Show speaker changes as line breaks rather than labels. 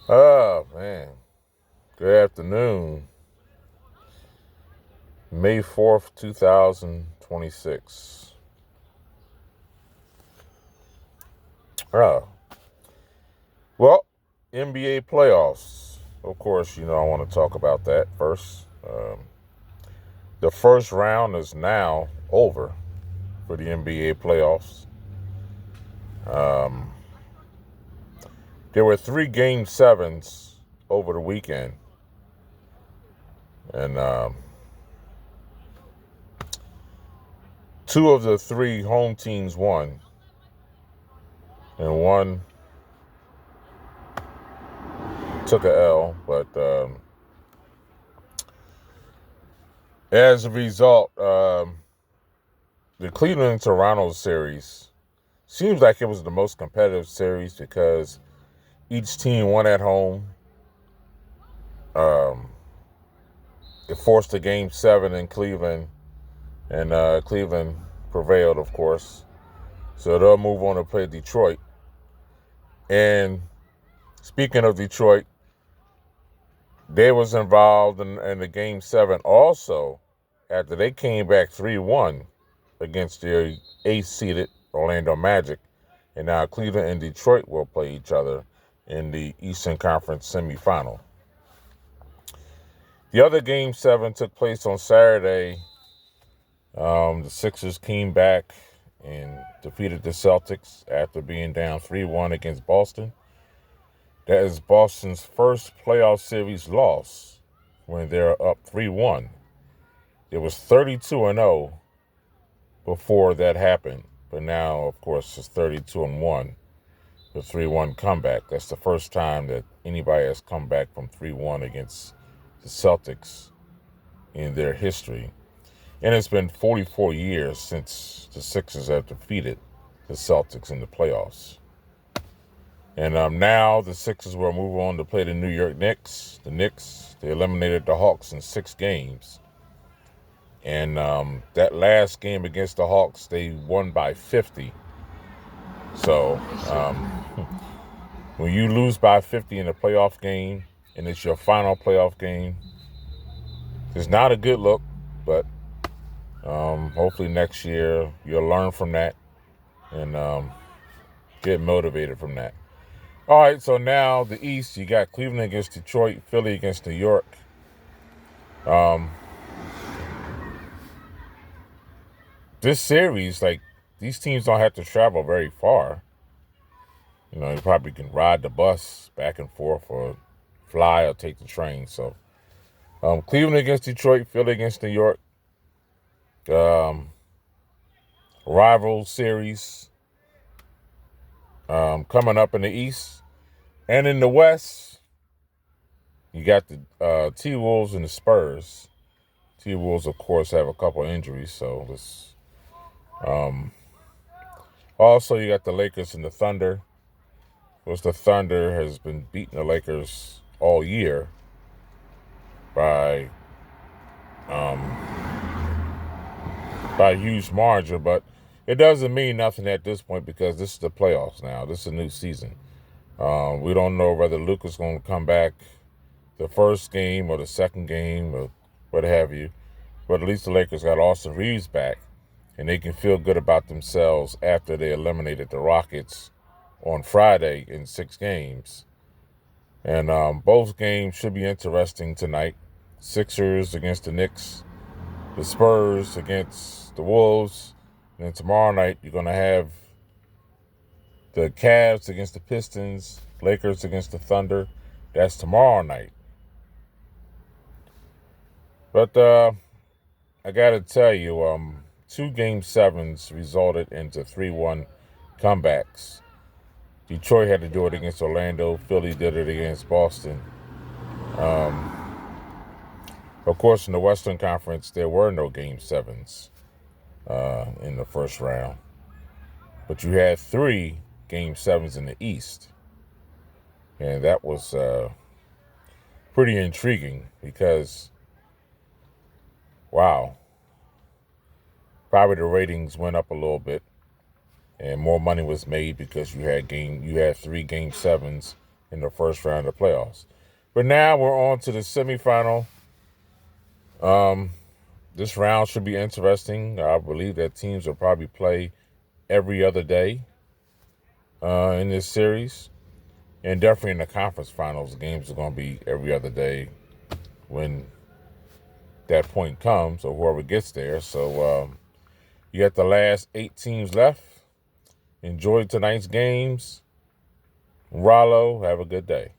Oh, man. Good afternoon. May 4th, 2026. Oh, well, NBA playoffs. Of course, I want to talk about that first. The first round is now over for the NBA playoffs. Um, there were three game sevens over the weekend. And two of the three home teams won. And one took a L, but as a result, the Cleveland and Toronto series seems like it was the most competitive series because each team won at home. Um, it forced a game seven in Cleveland, and Cleveland prevailed, of course. So they'll move on to play Detroit. And speaking of Detroit, they was involved in the game seven also after they came back 3-1 against their eighth-seeded Orlando Magic. And now Cleveland and Detroit will play each other in the Eastern Conference semifinal. The other game seven took place on Saturday. The Sixers came back and defeated the Celtics after being down 3-1 against Boston. That is Boston's first playoff series loss when they're up 3-1. It was 32-0 before that happened, but now, of course, it's 32-1. The 3-1 comeback. That's the first time that anybody has come back from 3-1 against the Celtics in their history. And it's been 44 years since the Sixers have defeated the Celtics in the playoffs. And now the Sixers will move on to play the New York Knicks. The Knicks, they eliminated the Hawks in 6 games. And that last game against the Hawks, they won by 50. So when you lose by 50 in a playoff game, and it's your final playoff game, it's not a good look, but hopefully next year you'll learn from that and get motivated from that. All right, so now the East, you got Cleveland against Detroit, Philly against New York. This series, like, these teams don't have to travel very far. You probably can ride the bus back and forth or fly or take the train. So Cleveland against Detroit, Philly against New York. Um, rival series coming up in the East. And in the West, you got the T-Wolves and the Spurs. T-Wolves, of course, have a couple injuries, so this. Also, you got the Lakers and the Thunder. Of course, the Thunder has been beating the Lakers all year by by a huge margin, but it doesn't mean nothing at this point because this is the playoffs now. This is a new season. We don't know whether Luka's going to come back the first game or the second game or what have you. But at least the Lakers got Austin Reeves back, and they can feel good about themselves after they eliminated the Rockets on Friday in 6 games. And both games should be interesting tonight. Sixers against the Knicks, the Spurs against the Wolves. And then tomorrow night, you're going to have the Cavs against the Pistons, Lakers against the Thunder. That's tomorrow night. But I got to tell you, 2 game sevens resulted into 3-1 comebacks. Detroit had to do it against Orlando. Philly did it against Boston. Of course, in the Western Conference, there were no game sevens in the first round. But you had 3 game sevens in the East. And that was pretty intriguing because, wow, probably the ratings went up a little bit and more money was made because you had 3 game sevens in the first round of the playoffs. But now we're on to the semifinal. This round should be interesting. I believe that teams will probably play every other day in this series. And definitely in the conference finals, games are going to be every other day when that point comes, or whoever gets there. So you got the last 8 teams left. Enjoy tonight's games. Rollo, have a good day.